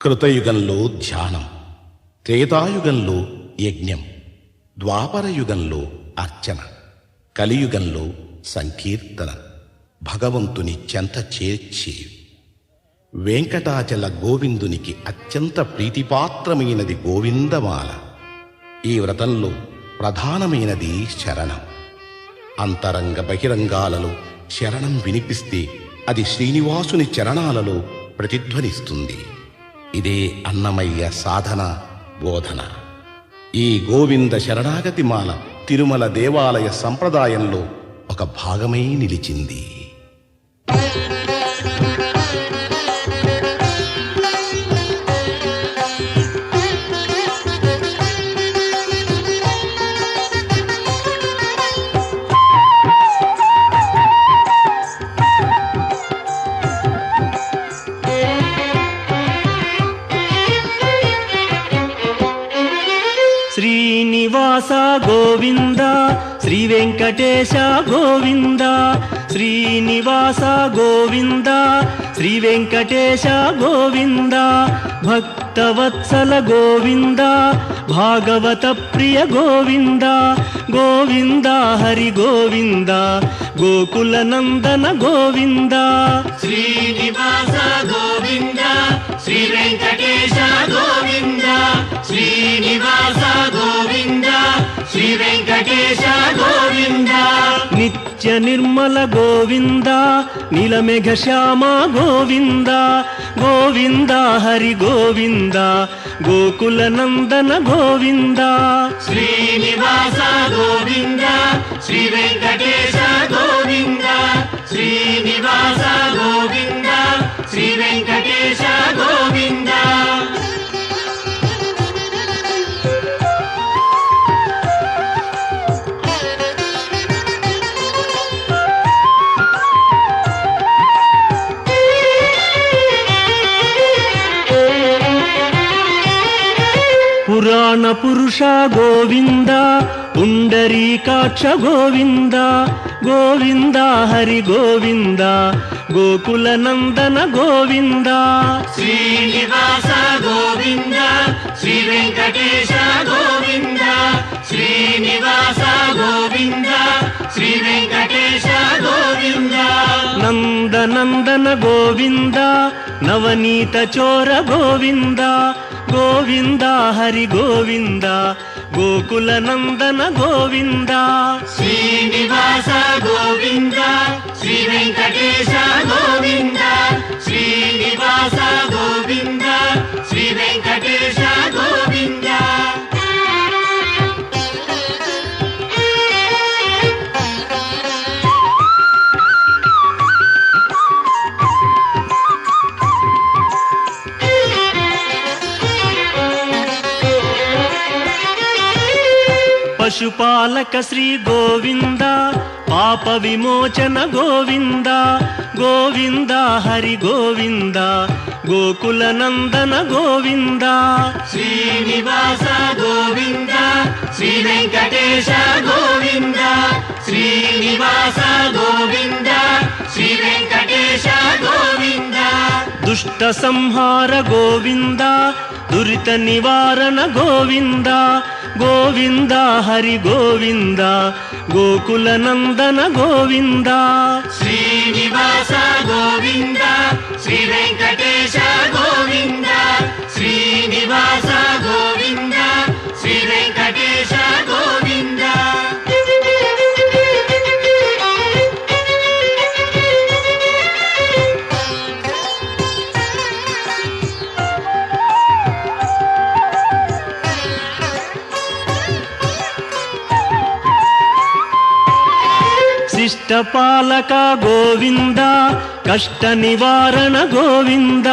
కృతయుగంలో ధ్యానం, త్రేతాయుగంలో యజ్ఞం, ద్వాపరయుగంలో అర్చన, కలియుగంలో సంకీర్తన. భగవంతుని చెంత చేర్చి వెంకటాచల గోవిందునికి అత్యంత ప్రీతిపాత్రమైనది గోవిందమాల. ఈ వ్రతంలో ప్రధానమైనది శరణం. అంతరంగ బహిరంగాలలో శరణం వినిపిస్తే అది శ్రీనివాసుని చరణాలలో ప్రతిధ్వనిస్తుంది. ఇదే అన్నమయ్య సాధన బోధన. ఈ గోవింద శరణాగతి మాల తిరుమల దేవాలయ సంప్రదాయంలో ఒక భాగమై నిలిచింది. శ్రీనివాస గోవింద, శ్రీ వెంకటేశ గోవింద. శ్రీనివాస గోవింద, శ్రీ వెంకటేశ గోవింద. భక్తవత్సల గోవింద, భాగవత ప్రియ గోవింద. గోవింద హరి గోవింద, గోకుల నందన గోవింద. శ్రీనివాస గోవింద, శ్రీ వెంకటేశ గోవింద. శ్రీనివాస గోవింద, శ్రీ వెంకటేశ గోవింద. నిత్య నిర్మల గోవింద, నీలమేఘ శ్యామ గోవింద. గోవింద హరి గోవింద, గోకుల నందన గోవింద. శ్రీనివాస గోవింద, శ్రీ వెంకటేశ గోవింద. శ్రీనివాస గోవింద, శ్రీ వెంకటేశ గోవింద. పురాణ పురుష గోవింద, పుండరీకాక్ష గోవింద. గోవింద హరి గోవింద, గోకుల నందన గోవింద. శ్రీనివాస గోవింద, శ్రీ వెంకటేశ గోవింద. శ్రీనివాస గోవింద, శ్రీ వెంకటేశ గోవింద. నందనందన గోవింద, నవనీత చోర గోవింద. గోవింద హరి గోవింద, గోకుల నందన గోవింద. శ్రీనివాస గోవింద, శ్రీ వెంకటేశ గోవింద. శ్రీనివాస గోవింద, శ్రీ వెంకటేశ గోవింద. పశుపాలక శ్రీ గోవింద, పాప విమోచన గోవింద. గోవింద హరి గోవింద, గోకుల నందన గోవింద. శ్రీనివాస గోవింద, శ్రీ వెంకటేశ గోవింద. శ్రీనివాస గోవింద, శ్రీ వెంకటేశ గోవింద. దుష్ట సంహార గోవింద, దురిత నివారణ గోవింద. గోవింద హరి గోవింద, గోకుల నందన గోవింద. శ్రీనివాస గోవింద, శ్రీ వెంకటేశ గోవింద. శ్రీనివాస గోవింద, శ్రీ వెంకటేశ గోవింద. శిష్టపాలక గోవింద, కష్ట నివారణ గోవింద.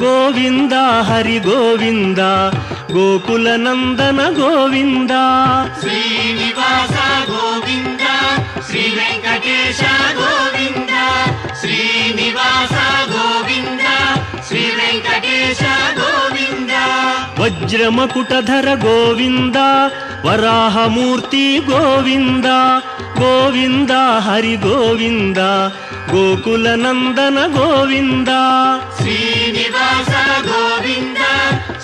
గోవింద హరి గోవింద, గోకుల నందన గోవింద. శ్రీనివాస గోవింద, శ్రీ వెంకటేశ గోవింద. శ్రీనివాస గోవింద, శ్రీ వెంకటేశ గోవింద. వజ్ర ವಜ್ರಮಕುಟಧರ ಗೋವಿಂದ ವರಾಹಮೂರ್ತಿ ಗೋವಿಂದ ಗೋವಿಂದ ಹರಿ ಗೋವಿಂದ ಗೋಕುಲ ನಂದನ ಗೋವಿಂದ ಶ್ರೀನಿವಾಸ ಗೋವಿಂದ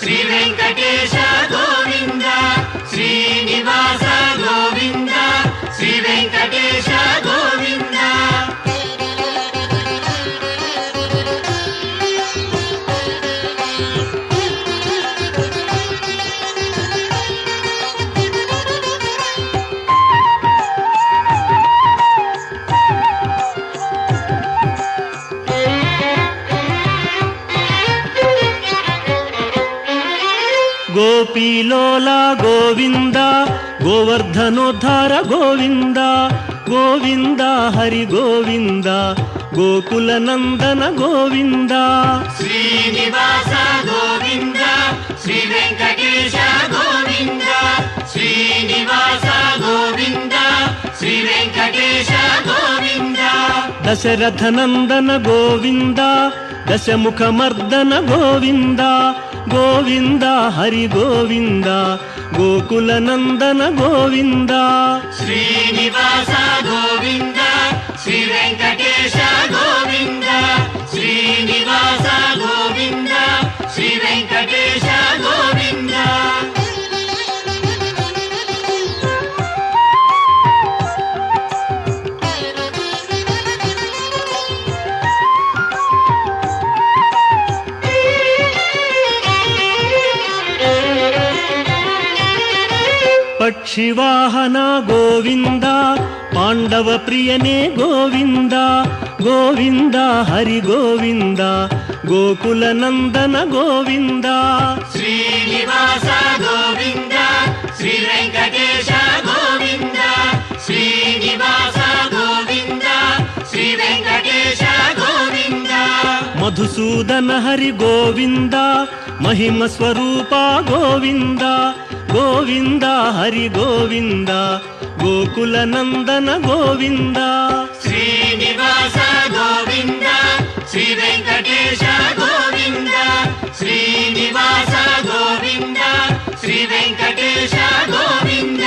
ಶ್ರೀ ವೆಂಕಟೇಶ ಗೋವಿಂದ ಶ್ರೀನಿವಾಸ ಗೋವಿಂದ ಶ್ರೀ ವೆಂಕಟೇಶ ಗೋವಿಂದ ಗೋಪೀಲೋಲ ಗೋವಿಂದ ಗೋವರ್ಧನೋದ್ಧಾರ ಗೋವಿಂದ ಗೋವಿಂದ ಹರಿ ಗೋವಿಂದ ಗೋಕುಲ ನಂದನ ಗೋವಿಂದ ಶ್ರೀನಿವಾಸ ಗೋವಿಂದ ಶ್ರೀ ವೆಂಕಟೇಶ ಗೋವಿಂದ ಶ್ರೀನಿವಾಸ ಗೋವಿಂದ ಶ್ರೀ ವೆಂಕಟೇಶ ಗೋವಿಂದ ದಶರಥ ನಂದನ ಗೋವಿಂದ ದಶಮುಖ ಮರ್ದನ ಗೋವಿಂದ ಗೋವಿಂದ ಹರಿ ಗೋವಿಂದ ಗೋಕುಲ ನಂದನ ಗೋವಿಂದ ಶ್ರೀನಿವಾಸ ಗೋವಿಂದ ಶ್ರೀ ವೆಂಕಟೇಶ ಗೋವಿಂದ ಶ್ರೀನಿವಾಸ ಗೋವಿಂದ ಶ್ರೀ ವೆಂಕಟೇಶ ಗೋವಿಂದ ಪಕ್ಷಿವಾಹನ ಗೋವಿಂದ ಪಾಂಡವ ಪ್ರಿಯನೇ ಗೋವಿಂದ ಗೋವಿಂದ ಹರಿ ಗೋವಿಂದ ಗೋಕುಲ ನಂದನ ಗೋವಿಂದ ಶ್ರೀನಿವಾಸ ಗೋವಿಂದ ಶ್ರೀ ವೆಂಕಟೇಶ ಗೋವಿಂದ ಶ್ರೀನಿವಾಸ ಗೋವಿಂದ ಶ್ರೀ ವೆಂಕಟೇಶ ಗೋವಿಂದ ಮಧುಸೂದನ ಹರಿ ಗೋವಿಂದ ಮಹಿಮ ಸ್ವರೂಪ ಗೋವಿಂದ ಗೋವಿಂದ ಹರಿ ಗೋವಿಂದ ಗೋಕುಲ ನಂದನ ಗೋವಿಂದ ಶ್ರೀನಿವಾಸ ಗೋವಿಂದ ಶ್ರೀ ವೆಂಕಟೇಶ ಗೋವಿಂದ ಶ್ರೀನಿವಾಸ ಗೋವಿಂದ ಶ್ರೀ ವೆಂಕಟೇಶ ಗೋವಿಂದ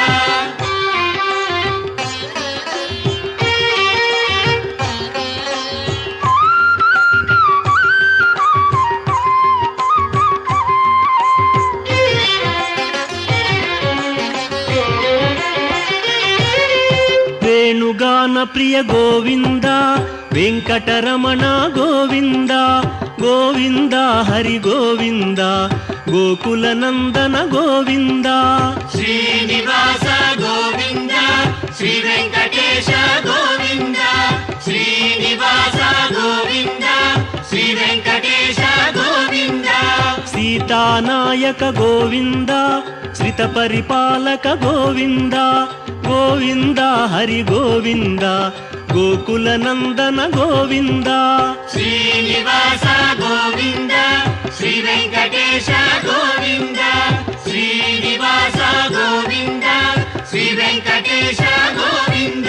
ವೇಣುಗಾನ ಪ್ರಿಯ ಗೋವಿಂದ ವೆಂಕಟರಮಣ ಗೋವಿಂದ ಗೋವಿಂದ ಹರಿ ಗೋವಿಂದ ಗೋಕುಲ ನಂದನ ಗೋವಿಂದ ಶ್ರೀನಿವಾಸ ಗೋವಿಂದ ಶ್ರೀ ವೆಂಕಟೇಶ ಗೋವಿಂದ ಶ್ರೀನಿವಾಸ ಗೋವಿಂದ ಶ್ರೀ ವೆಂಕಟೇಶ ಗೋವಿಂದ ಸೀತಾನಾಯಕ ಗೋವಿಂದ ಶ್ರಿತ ಪರಿಪಾಲಕ ಗೋವಿಂದ ಗೋವಿಂದ ಹರಿ ಗೋವಿಂದ ಗೋಕುಲ ನಂದನ ಗೋವಿಂದ ಶ್ರೀನಿವಾಸ ಗೋವಿಂದ ಶ್ರೀ ವೆಂಕಟೇಶ ಗೋವಿಂದ ಶ್ರೀನಿವಾಸ ಗೋವಿಂದ ಶ್ರೀ ವೆಂಕಟೇಶ ಗೋವಿಂದ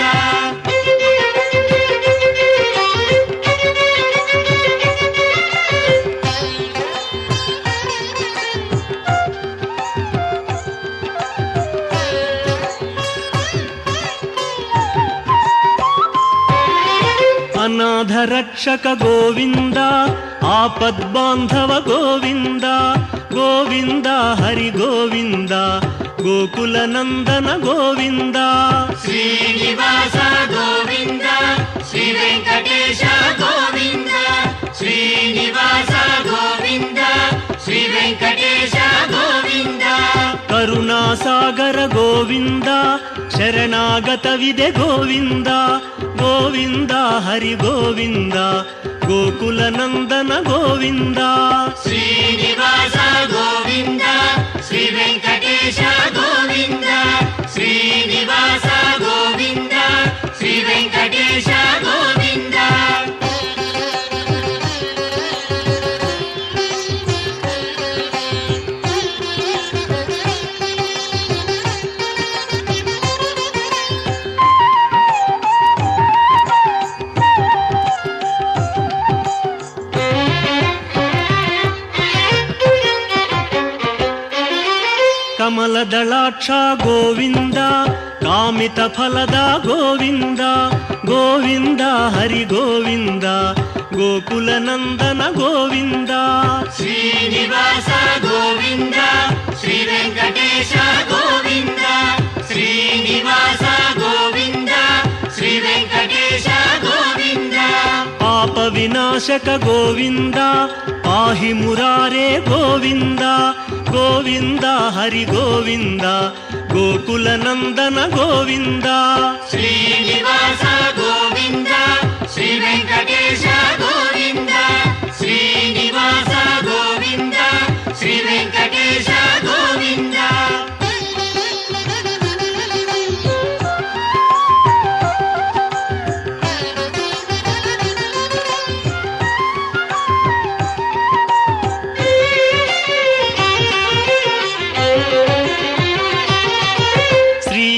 ಅನಾಥ ರಕ್ಷಕ ಗೋವಿಂದ ಆಪದ್ಬಾಂಧವ ಗೋವಿಂದ ಗೋವಿಂದ ಹರಿ ಗೋವಿಂದ ಗೋಕುಲ ನಂದನ ಗೋವಿಂದ ಶ್ರೀನಿವಾಸ ಗೋವಿಂದ ಶ್ರೀ ವೆಂಕಟೇಶ ಗೋವಿಂದ ಶ್ರೀನಿವಾಸ ಗೋವಿಂದ ಶ್ರೀ ವೆಂಕಟೇಶ ಗೋವಿಂದ ಕರುಣಾಸಾಗರ ಗೋವಿಂದ ಶರಣಾಗತವಿದೆ ಗೋವಿಂದ ಗೋವಿಂದ ಹರಿ ಗೋವಿಂದ ಗೋಕುಲ ನಂದನ ಗೋವಿಂದ ಶ್ರೀನಿವಾಸ ಗೋವಿಂದ ಶ್ರೀ ವೆಂಕಟೇಶ ಗೋವಿಂದ ಶ್ರೀನಿವಾಸ ಗೋವಿಂದ ಶ್ರೀ ವೆಂಕಟೇಶ ಗೋವಿಂದ ಕಮಲದಳಾಕ್ಷ ಗೋವಿಂದ ಕಾಮಿತ ಫಲದ ಗೋವಿಂದ ಗೋವಿಂದ ಹರಿ ಗೋವಿಂದ ಗೋಕುಲ ನಂದನ ಗೋವಿಂದ ಶ್ರೀನಿವಾಸ ಗೋವಿಂದ ಶ್ರೀ ವೆಂಕಟೇಶ ಗೋವಿಂದ ಶ್ರೀನಿವಾಸ ಗೋವಿಂದ ಶ್ರೀ ವೆಂಕಟೇಶ ಗೋವಿಂದ ಪಾಪ ವಿನಾಶಕ ಗೋವಿಂದ ಪಾಹಿ ಮುರಾರೇ ಗೋವಿಂದ ಗೋವಿಂದ ಹರಿ ಗೋವಿಂದ ಗೋಕುಲ ನಂದನ ಗೋವಿಂದ ಶ್ರೀನಿವಾಸ ಗೋವಿಂದ ಶ್ರೀ ವೆಂಕಟೇಶ ಗೋವಿಂದ ಶ್ರೀನಿವಾಸ ಗೋವಿಂದ ಶ್ರೀ ವೆಂಕಟೇಶ ಗೋವಿಂದ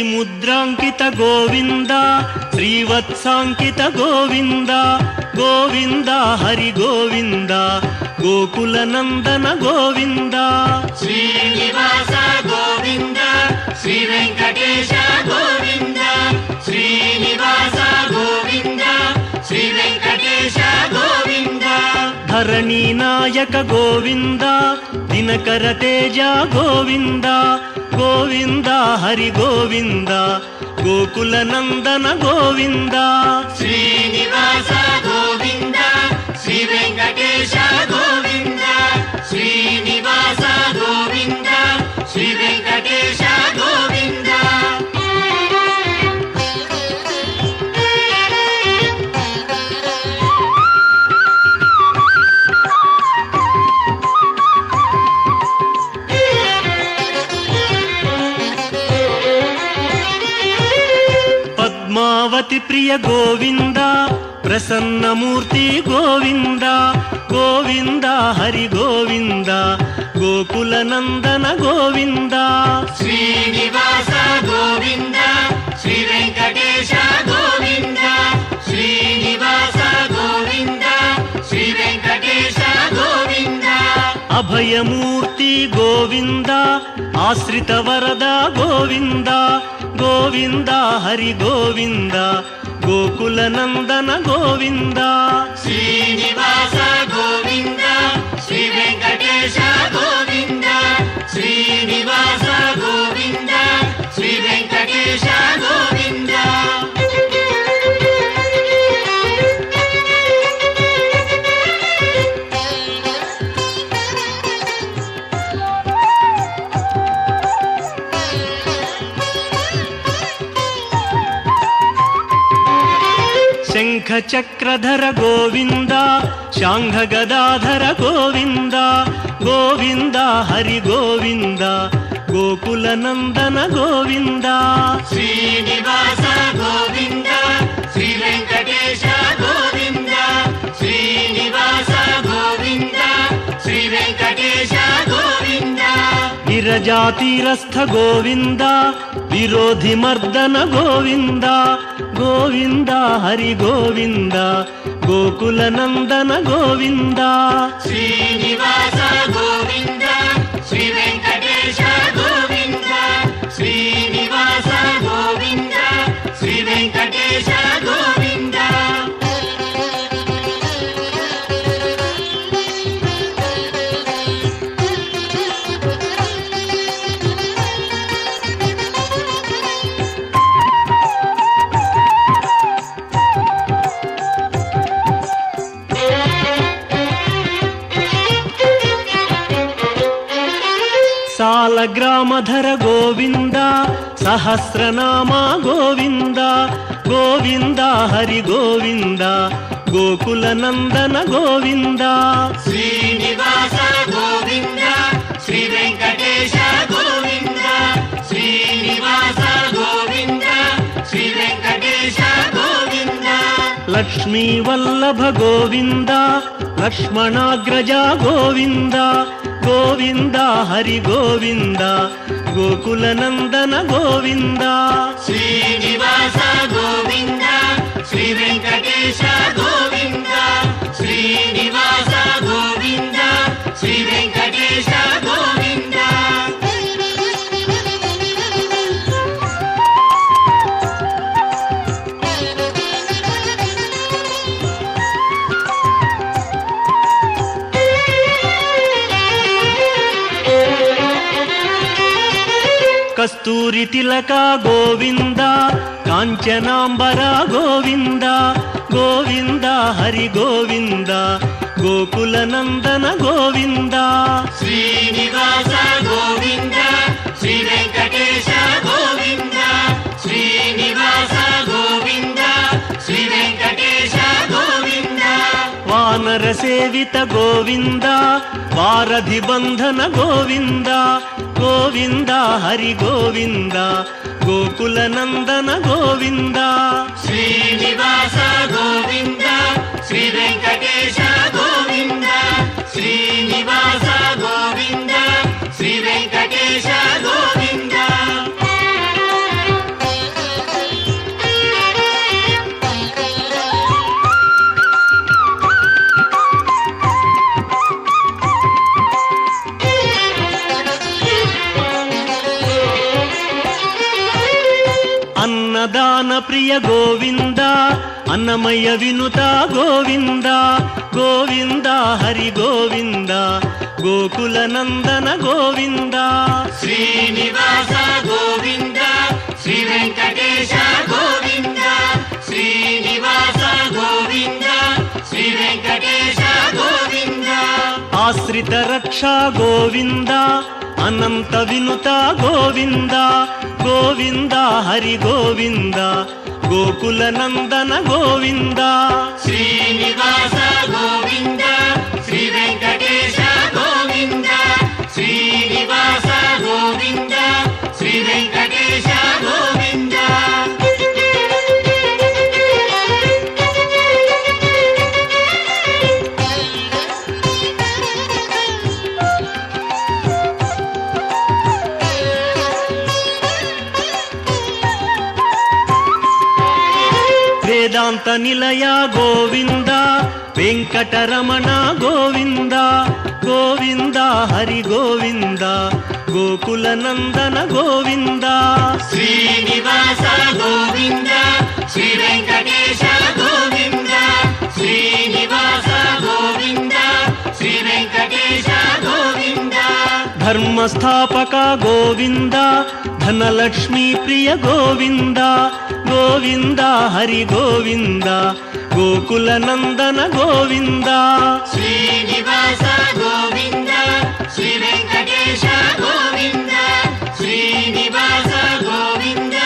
ಮುದ್ರಾಂಕಿತ ಗೋವಿಂದ ಶ್ರೀವತ್ಸಾಂಕಿತ ಗೋವಿಂದ ಗೋವಿಂದ ಹರಿ ಗೋವಿಂದ ಗೋಕುಲ ನಂದನ ಗೋವಿಂದ ಶ್ರೀನಿವಾಸ ಗೋವಿಂದ ಶ್ರೀ ವೆಂಕಟೇಶ ಗೋವಿಂದ ಶ್ರೀನಿವಾಸ ಗೋವಿಂದ ಶ್ರೀ ವೆಂಕಟೇಶ ಗೋವಿಂದ ಧರಣಿ ನಾಯಕ ಗೋವಿಂದ ದಿನಕರ ತೇಜ ಗೋವಿಂದ ಗೋವಿಂದ ಹರಿ ಗೋವಿಂದ ಗೋಕುಲ ನಂದನ ಗೋವಿಂದ ಶ್ರೀನಿವಾಸ ಗೋವಿಂದ ಶ್ರೀ ವೆಂಕಟೇಶ ಗೋವಿಂದ ಶ್ರೀನಿವಾಸ ಗೋವಿಂದ ಶ್ರೀ ವೆಂಕಟೇಶ ಗೋವಿಂದ ಪದ್ಮಾವತಿ ಪ್ರಿಯ ಗೋವಿಂದ ಪ್ರಸನ್ನ ಮೂರ್ತಿ ಗೋವಿಂದ ಗೋವಿಂದ ಹರಿ ಗೋವಿಂದ ಗೋಕುಲ ನಂದನ ಗೋವಿಂದ ಶ್ರೀನಿವಾಸ ಗೋವಿಂದ ಶ್ರೀ ವೆಂಕಟೇಶ ಗೋವಿಂದ ಶ್ರೀನಿವಾಸ ಗೋವಿಂದ ಶ್ರೀ ವೆಂಕಟೇಶ ಗೋವಿಂದ ಅಭಯ ಮೂರ್ತಿ ಗೋವಿಂದ ಆಶ್ರಿತ ವರದ ಗೋವಿಂದ ಗೋವಿಂದ ಹರಿ ಗೋವಿಂದ ಗೋಕುಲ ನಂದನ ಗೋವಿಂದ ಶ್ರೀನಿವಾಸ ಗೋವಿಂದ ಶ್ರೀ ವೆಂಕಟೇಶ ಗೋವಿಂದ ಶ್ರೀನಿವಾಸ ಗೋವಿಂದ ಶ್ರೀ ವೆಂಕಟೇಶ ಗೋವಿಂದ ಶಂಖ ಚಕ್ರಧರ ಗೋವಿಂದ ಶಾಂಘ ಗದಾಧರ ಗೋವಿಂದ ಗೋವಿಂದ ಹರಿ ಗೋವಿಂದ ಗೋಕುಲ ನಂದನ ಗೋವಿಂದ ಶ್ರೀನಿವಾಸ ಗೋವಿಂದ ಶ್ರೀ ವೆಂಕಟೇಶ ಗೋವಿಂದ ಶ್ರೀನಿವಾಸ ಗೋವಿಂದ ಶ್ರೀ ವೆಂಕಟೇಶ ಗೋವಿಂದ ವಿರಜಾತಿರಸ್ಥ ಗೋವಿಂದ ವಿರೋಧಿ ಮರ್ದನ ಗೋವಿಂದ ಗೋವಿಂದ ಹರಿ ಗೋವಿಂದ ಗೋಕುಲ ನಂದನ ಗೋವಿಂದ ಶ್ರೀನಿವಾಸ ಗೋವಿಂದ ಶ್ರೀ ವೆಂಕಟೇಶ ಗೋವಿಂದ ಶ್ರೀನಿವಾಸ ಗೋವಿಂದ ಶ್ರೀ ವೆಂಕಟೇಶ ಗೋವಿಂದ ಸಾಲಗ್ರಾಮಧರ ಗೋವಿಂದ ಸಹಸ್ರನಾಮ ಗೋವಿಂದ ಗೋವಿಂದ ಹರಿ ಗೋವಿಂದ ಗೋಕುಲ ನಂದನ ಗೋವಿಂದ ಶ್ರೀನಿವಾಸ ಗೋವಿಂದ ಶ್ರೀ ವೆಂಕಟೇಶ ಗೋವಿಂದ ಶ್ರೀನಿವಾಸ ಗೋವಿಂದ ಶ್ರೀ ವೆಂಕಟೇಶ ಗೋವಿಂದ ಲಕ್ಷ್ಮೀ ವಲ್ಲಭ ಗೋವಿಂದ ಲಕ್ಷ್ಮಣಾಗ್ರಜ ಗೋವಿಂದ ಗೋವಿಂದ ಹರಿ ಗೋವಿಂದ ಗೋಕುಲ ನಂದನ ಗೋವಿಂದ ಶ್ರೀನಿವಾಸ ಗೋವಿಂದ ಶ್ರೀ ವೆಂಕಟೇಶ ಗೋವಿಂದ ಶ್ರೀನಿವಾಸ ಗೋವಿಂದ ಶ್ರೀ ವೆಂಕಟೇಶ ಗೋವಿಂದ కస్తూరి తిలక గోవింద కాంచనాంబర గోవింద గోవింద హరి గోవింద గోకుల నందన గోవింద శ్రీనివాస గోవింద శ్రీ వెంకటేశ గోవింద శ్రీనివాస గోవింద శ్రీ వెంకటేశ గోవింద వానర సేవిత గోవింద వారధి బంధన గోవింద గోవింద హరి గోవింద గోకుల నందన గోవింద శ్రీనివాస గోవింద శ్రీ వెంకటేశ గోవింద శ్రీనివాస గోవింద శ్రీ వెంకటేశ గోవింద అన్నదాన ప్రియ గోవింద అన్నమయ వినుత గోవింద గోవింద హరి గోవింద గోకుల నందన గోవింద శ్రీనివాస గోవింద శ్రీ వెంకటేశ గోవింద శ్రీనివాస గోవింద శ్రీ వెంకటేశ గోవింద ఆశ్రిత రక్ష గోవింద అనంత వినుత గోవింద గోవింద హరి గోవింద గోకుల నందన గోవింద శ్రీనివాస గోవింద శ్రీ వెంకటేశ గోవింద శ్రీనివాస గోవింద శ్రీ వెంకటేశ గోవింద వేదాంత నిలయ గోవింద వెంకటరమణ గోవింద గోవింద హరి గోవింద గోకుల నందన గోవింద శ్రీనివాస గోవింద శ్రీ వెంకటేశ గోవింద శ్రీనివాస గోవింద శ్రీ వెంకటేశ గోవింద ధర్మస్థాపక గోవింద ధనలక్ష్మీ ప్రియ గోవింద గోవింద హరి గోవింద గోకుల నందన గోవింద శ్రీనివాస గోవింద శ్రీ వెంకటేశ గోవింద శ్రీనివాస గోవింద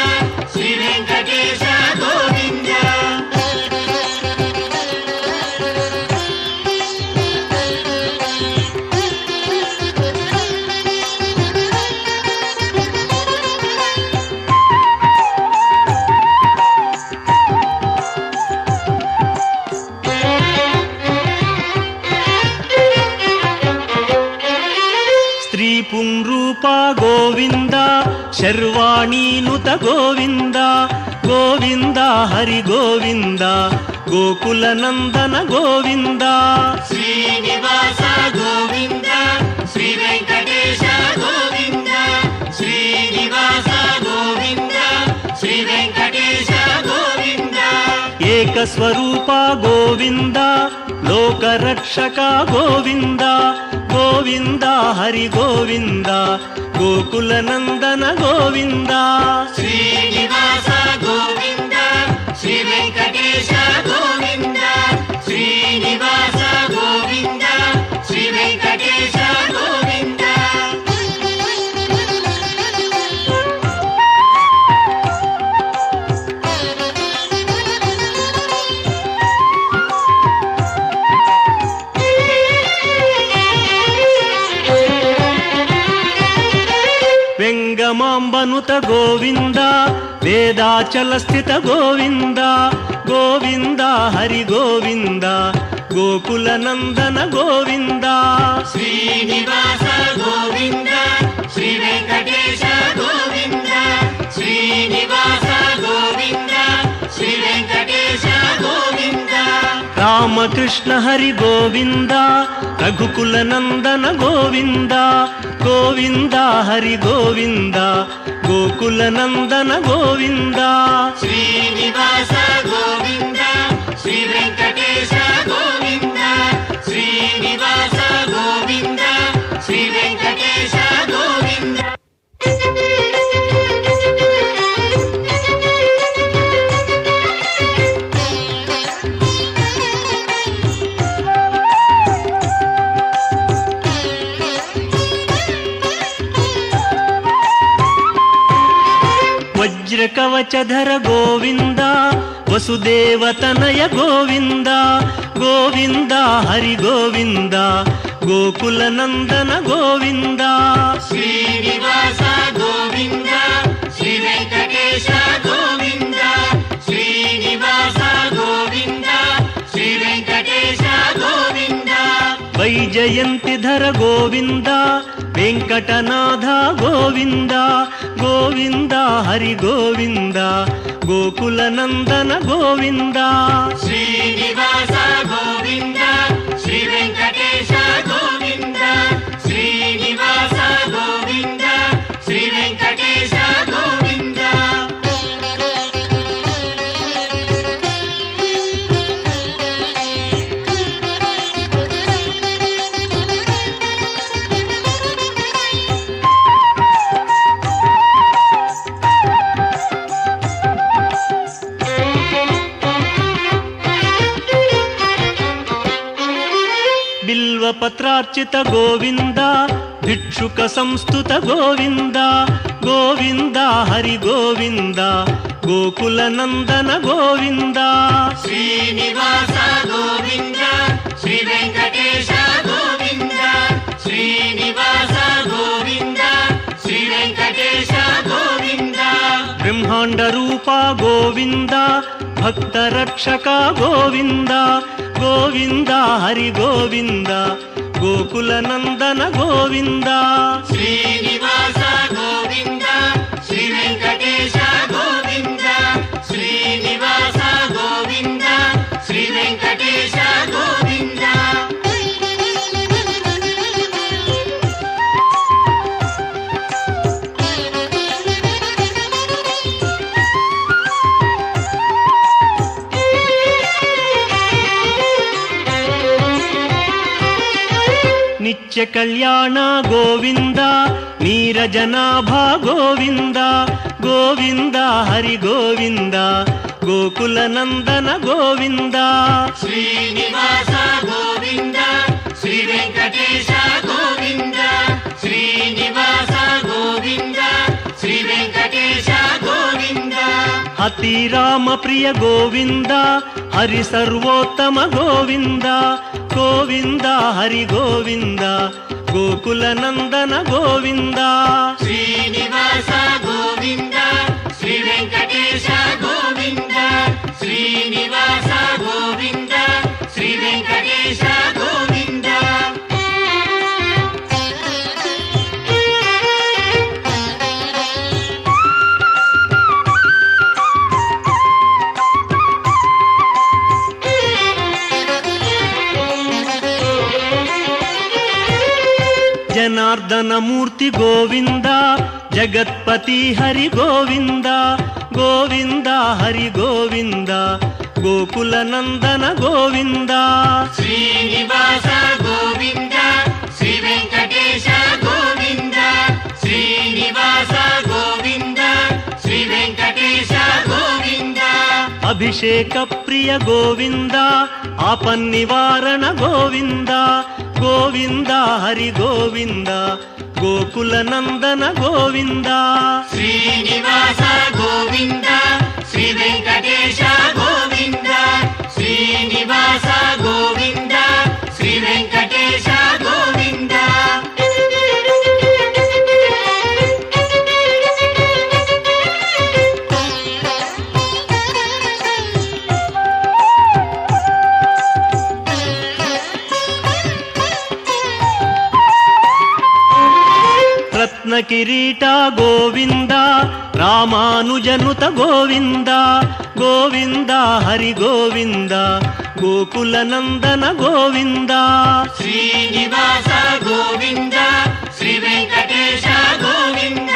శ్రీ వెంకటేశ గోవింద స్త్రీ పుంరూప గోవింద శర్వాణీనుత గోవింద గోవింద హరి గోవింద గోకుల నందన గోవింద శ్రీనివాస గోవింద శ్రీ వెంకటేశ గోవింద శ్రీనివాస గోవింద శ్రీ వెంకటేశ గోవింద ఏకస్వరూప గోవింద లోకరక్షక గోవింద గోవింద హరి గోవింద గోకుల నందన గోవింద శ్రీనివాస గోవింద శ్రీ వెంకటేశ గోవింద శ్రీనివాస గోవింద శ్రీ వెంకటేశ గోవింద వెంగమాంబనుత గోవింద వేదాచల స్థిత గోవింద గోవింద హరి గోవింద గోకుల నందన గోవింద శ్రీనివాస గోవింద శ్రీ వెంకటేశ గోవింద శ్రీనివాస గోవింద శ్రీ వెంకటేశ గోవింద రామకృష్ణ హరి గోవింద రఘుకుల నందన గోవింద గోవింద హరి గోవింద గోకుల నందన గోవింద శ్రీనివాస గోవింద శ్రీ వెంకటేశ గోవింద శ్రీనివాస గోవింద శ్రీ వెంకటేశ గోవింద ವಜ್ರಕವಚಧರ ಗೋವಿಂದ ವಸುದೇವತನಯ ಗೋವಿಂದ ಗೋವಿಂದ ಹರಿ ಗೋವಿಂದ ಗೋಕುಲನಂದನ ಗೋವಿಂದ ಶ್ರೀನಿವಾಸ ಗೋವಿಂದ ಶ್ರೀ ವೆಂಕಟೇಶ ಗೋವಿಂದ ಶ್ರೀನಿವಾಸ ಗೋವಿಂದ ಶ್ರೀ ವೆಂಕಟೇಶ ಗೋವಿಂದ ವೈಜಯಂತಿಧರ ಗೋವಿಂದ ವೆಂಕಟನಾಥ ಗೋವಿಂದ ಗೋವಿಂದ ಹರಿ ಗೋವಿಂದ ಗೋಕುಲನಂದನ ಗೋವಿಂದ ಶ್ರೀನಿವಾಸ ಗೋವಿಂದ ಶ್ರೀ ವೆಂಕಟೇಶ ಗೋವಿಂದ ಶ್ರೀನಿವಾಸ ಗೋವಿಂದ ಶ್ರೀ ವೆಂಕಟೇಶ ಗೋವಿಂದ ಬಿಲ್ವಪತ್ರಾರ್ಚಿತ ಗೋವಿಂದ ಭಿಕ್ಷುಕ ಸಂಸ್ತುತ ಗೋವಿಂದ ಗೋವಿಂದ ಹರಿ ಗೋವಿಂದ ಗೋಕುಲನಂದನ ಗೋವಿಂದ ಶ್ರೀನಿವಾಸ ಗೋವಿಂದ ಶ್ರೀ ವೆಂಕಟೇಶ ಗೋವಿಂದ ಶ್ರೀನಿವಾಸ ಗೋವಿಂದ ಶ್ರೀ ವೆಂಕಟೇಶ ಗೋವಿಂದ ಬ್ರಹ್ಮಾಂಡ ರೂಪ ಗೋವಿಂದ ಭಕ್ತ ರಕ್ಷಕ ಗೋವಿಂದ ಗೋವಿಂದ ಹರಿ ಗೋವಿಂದ ಗೋಕುಲನಂದನ ಗೋವಿಂದ ಶ್ರೀನಿವಾಸ ಗೋವಿಂದ ಶ್ರೀ ವೆಂಕಟೇಶ ಗೋವಿಂದ ಶ್ರೀನಿವಾಸ ಗೋವಿಂದ ಶ್ರೀ ವೆಂಕಟೇಶ ಗೋವಿಂದ ನಿತ್ಯ ಕಲ್ಯಾಣ ಗೋವಿಂದ ನೀರಜನಾಭ ಗೋವಿಂದ ಗೋವಿಂದ ಹರಿ ಗೋವಿಂದ ಗೋಕುಲನಂದನ ಗೋವಿಂದ ಶ್ರೀನಿವಾಸ ಗೋವಿಂದ ಶ್ರೀ ವೆಂಕಟೇಶ ಗೋವಿಂದ ಶ್ರೀನಿವಾಸ ಗೋವಿಂದ ಶ್ರೀ ವೆಂಕಟೇಶ ಗೋವಿಂದ ಅತಿ ರಾಮ ಪ್ರಿಯ ಗೋವಿಂದ ಹರಿ ಸರ್ವೋತ್ತಮ ಗೋವಿಂದ ಗೋವಿಂದ ಹರಿ ಗೋವಿಂದ ಗೋಕುಲನಂದನ ಗೋವಿಂದ ಶ್ರೀನಿವಾಸ ಗೋವಿಂದ ಶ್ರೀ ವೆಂಕಟೇಶ ಗೋವಿಂದ ಶ್ರೀನಿವಾಸ ಗೋವಿಂದ ಶ್ರೀ ವೆಂಕಟೇಶ ಗೋವಿಂದ ಜನಾರ್ದನ ಮೂರ್ತಿ ಗೋವಿಂದ ಜಗತ್ಪತಿ ಹರಿ ಗೋವಿಂದ ಗೋವಿಂದ ಹರಿ ಗೋವಿಂದ ಗೋಕುಲನಂದನ ಗೋವಿಂದ ಶ್ರೀನಿವಾಸ ಗೋವಿಂದ ಶ್ರೀ ವೆಂಕಟೇಶ ಗೋವಿಂದ ಶ್ರೀನಿವಾಸ ಗೋವಿಂದ ಶ್ರೀ ವೆಂಕಟೇಶ ಗೋವಿಂದ ಅಭಿಷೇಕ ಪ್ರಿಯ ಗೋವಿಂದ ಆಪನ್ನಿವಾರಣ ಗೋವಿಂದ ಗೋವಿಂದ ಹರಿ ಗೋವಿಂದ ಗೋಕುಲನಂದನ ಗೋವಿಂದ ಶ್ರೀನಿವಾಸ ಗೋವಿಂದ ಶ್ರೀ ವೆಂಕಟೇಶ ಗೋವಿಂದ ಶ್ರೀನಿವಾಸ ಗೋವಿಂದ ಶ್ರೀ ವೆಂಕಟೇಶ ಗೋವಿಂದ ರತ್ನ ಕಿರೀಟ ಗೋವಿಂದ ರಾಮಾನುಜನುತ ಗೋವಿಂದ ಗೋವಿಂದ ಹರಿ ಗೋವಿಂದ ಗೋಕುಲನಂದನ ಗೋವಿಂದ ಶ್ರೀನಿವಾಸ ಗೋವಿಂದ ಶ್ರೀ ವೆಂಕಟೇಶ ಗೋವಿಂದ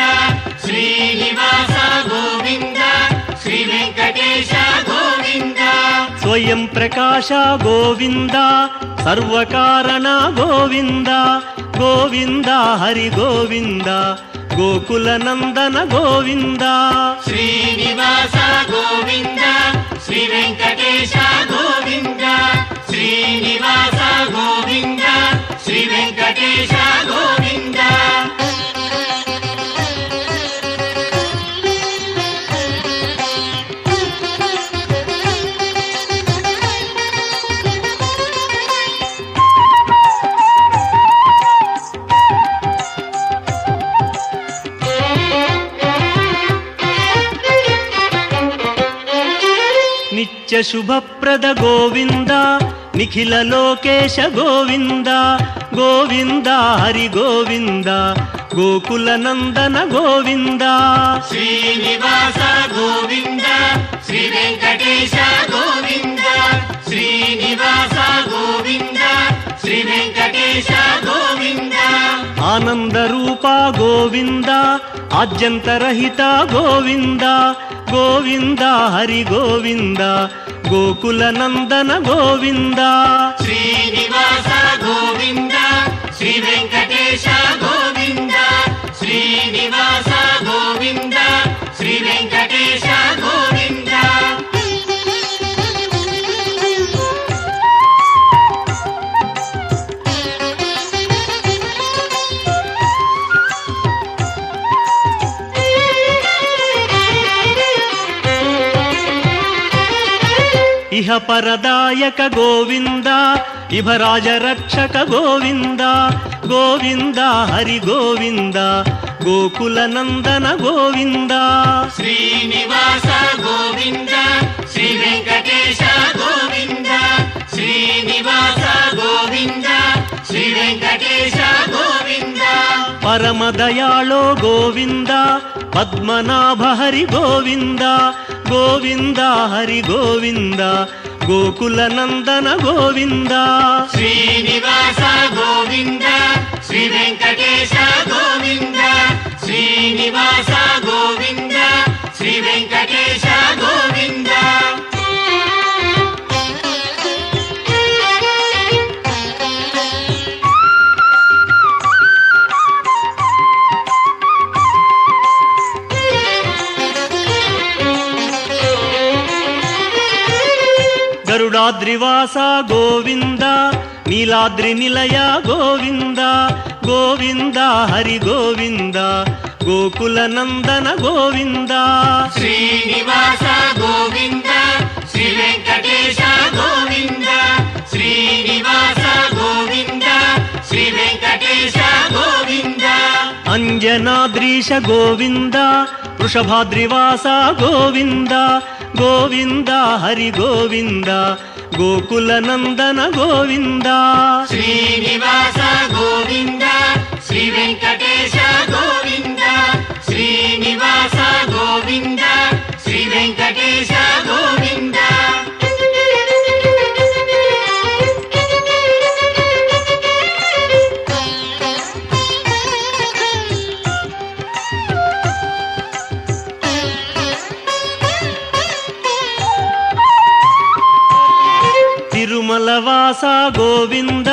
ಶ್ರೀನಿವಾಸ ಗೋವಿಂದ ಶ್ರೀ ವೆಂಕಟೇಶ ಗೋವಿಂದ ಸ್ವಯಂ ಪ್ರಕಾಶ ಗೋವಿಂದ ಸರ್ವಕಾರಣ ಗೋವಿಂದ ಗೋವಿಂದ ಹರಿ ಗೋವಿಂದ ಗೋಕುಲನಂದನ ಗೋವಿಂದ ಶ್ರೀನಿವಾಸ ಗೋವಿಂದ ಶ್ರೀ ವೆಂಕಟೇಶ ಗೋವಿಂದ ಶ್ರೀನಿವಾಸ ಗೋವಿಂದ ಶ್ರೀ ವೆಂಕಟೇಶ ಗೋವಿಂದ నిత్య శుభప్రద గోవింద నిఖిల లోకేశ గోవింద గోవింద హరి గోవింద గోకుల నందన గోవింద శ్రీనివాస గోవింద శ్రీ వెంకటేశ గోవింద శ్రీనివాస గోవింద శ్రీ వెంకటేశ గోవింద ఆనంద రూప గోవింద ఆద్యంతరహిత గోవింద గోవింద హరి గోవింద గోకుల నందన గోవింద శ్రీనివాస గోవింద శ్రీ వెంకటేశ గోవింద శ్రీనివాస గోవింద శ్రీ వెంకటేశ గోవింద ఇహ పరదాయక గోవింద ఇభరాజ రక్షక గోవింద గోవింద హరి గోవింద గోకుల నందన గోవింద శ్రీనివాస గోవింద శ్రీ వెంకటేశ గోవింద శ్రీనివాస గోవింద శ్రీ వెంకటేశ గోవింద పరమదయాళో గోవింద పద్మనాభ హరి గోవింద గోవింద హరి గోవింద గోకుల నందన గోవింద శ్రీనివాస గోవింద శ్రీ వెంకటేశ గోవింద శ్రీనివాస గోవింద శ్రీ వెంకటేశ గోవింద గరుడాద్రివాస గోవింద నీలాద్రి నిలయ గోవింద గోవింద హరి గోవింద గోకుల నందన గోవింద శ్రీనివాస గోవింద శ్రీ వెంకటేశ గోవింద శ్రీనివాస గోవింద శ్రీ వెంకటేశ గోవింద అంజనాద్రీశ గోవింద వృషభాద్రివాస గోవింద గోవింద హరి గోవింద గోకుల నందన గోవింద శ్రీనివాస గోవింద శ్రీ వెంకటేశ గోవింద శ్రీనివాస గోవింద శ్రీ వెంకటేశ గోవింద తిరుమలవాస గోవింద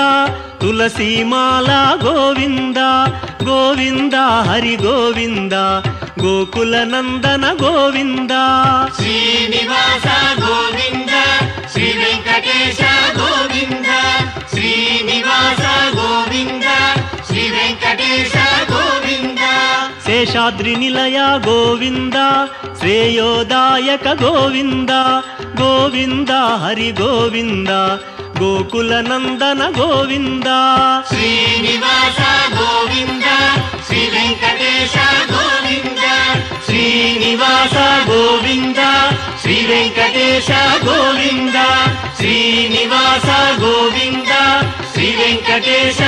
తులసీమాల గోవింద గోవింద హరి గోవింద గోకుల నందన గోవింద శ్రీనివాస గోవింద శ్రీ వెంకటేశ గోవింద శ్రీనివాస గోవింద శ్రీ వెంకటేశ గోవింద శేషాద్రి నిలయ గోవింద శ్రేయోదాయక గోవింద గోవింద హరి గోవింద గోకుల నందన గోవింద శ్రీనివాస గోవింద శ్రీ వెంకటేశ గోవింద శ్రీనివాస గోవింద శ్రీ వెంకటేశ గోవింద శ్రీనివాస గోవింద శ్రీ వెంకటేశ